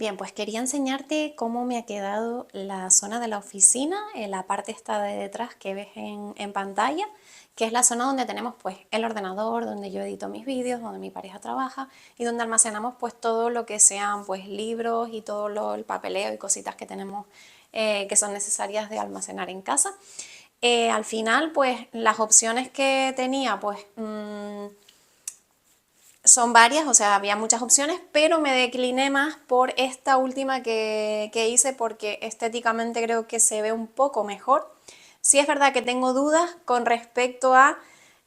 Bien, pues quería enseñarte cómo me ha quedado la zona de la oficina, en la parte esta de detrás que ves en pantalla, que es la zona donde tenemos pues el ordenador, donde yo edito mis vídeos, donde mi pareja trabaja y donde almacenamos pues todo lo que sean pues libros y todo el papeleo y cositas que tenemos que son necesarias de almacenar en casa. Al final pues las opciones que tenía pues son varias, o sea, había muchas opciones, pero me decliné más por esta última que hice porque estéticamente creo que se ve un poco mejor. Sí es verdad que tengo dudas con respecto a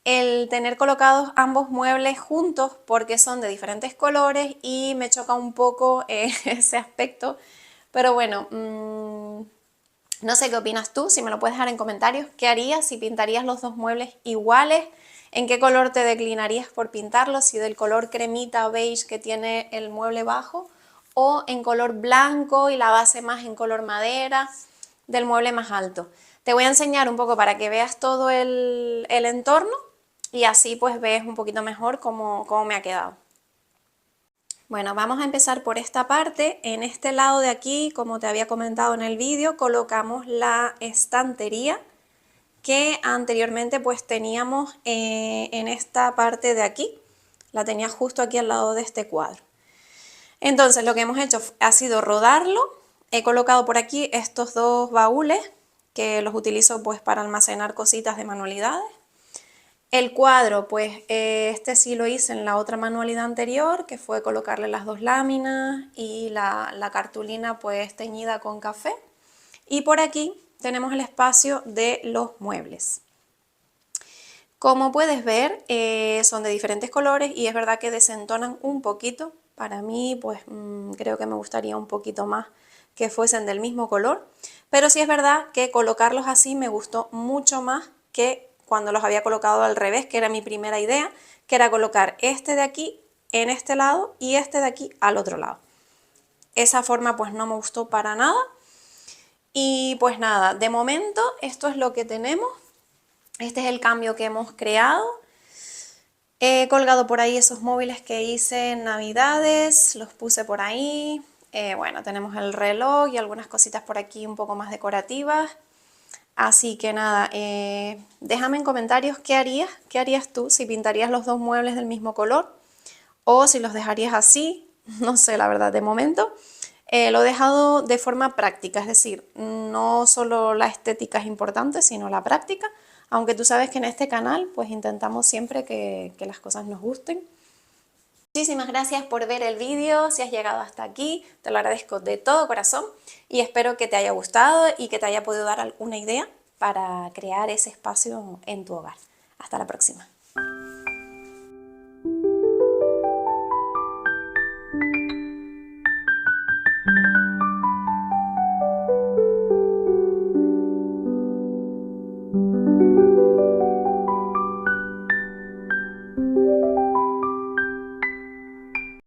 el tener colocados ambos muebles juntos porque son de diferentes colores y me choca un poco ese aspecto, pero bueno, no sé qué opinas tú, si me lo puedes dejar en comentarios. ¿Qué harías si pintarías los dos muebles iguales? ¿En qué color te declinarías por pintarlos? Si del color cremita o beige que tiene el mueble bajo o en color blanco y la base más en color madera del mueble más alto. Te voy a enseñar un poco para que veas todo el entorno y así pues ves un poquito mejor cómo me ha quedado. Bueno, vamos a empezar por esta parte. En este lado de aquí, como te había comentado en el vídeo, colocamos la estantería que anteriormente pues teníamos en esta parte de aquí. La tenía justo aquí al lado de este cuadro. Entonces lo que hemos hecho ha sido rodarlo. He colocado por aquí estos dos baúles que los utilizo pues para almacenar cositas de manualidades. El cuadro, pues este sí lo hice en la otra manualidad anterior, que fue colocarle las dos láminas y la cartulina pues teñida con café. Y por aquí tenemos el espacio de los muebles. Como puedes ver, son de diferentes colores y es verdad que desentonan un poquito. Para mí, pues creo que me gustaría un poquito más que fuesen del mismo color. Pero sí es verdad que colocarlos así me gustó mucho más que cuando los había colocado al revés, que era mi primera idea, que era colocar este de aquí en este lado y este de aquí al otro lado. Esa forma pues no me gustó para nada. Y pues nada, de momento esto es lo que tenemos. Este es el cambio que hemos creado. He colgado por ahí esos móviles que hice en Navidades, los puse por ahí. Bueno, tenemos el reloj y algunas cositas por aquí un poco más decorativas. Así que nada, déjame en comentarios qué harías tú, si pintarías los dos muebles del mismo color o si los dejarías así, no sé la verdad de momento. Lo he dejado de forma práctica, es decir, no solo la estética es importante, sino la práctica, aunque tú sabes que en este canal pues intentamos siempre que las cosas nos gusten. Muchísimas gracias por ver el vídeo, si has llegado hasta aquí, te lo agradezco de todo corazón y espero que te haya gustado y que te haya podido dar alguna idea para crear ese espacio en tu hogar. Hasta la próxima.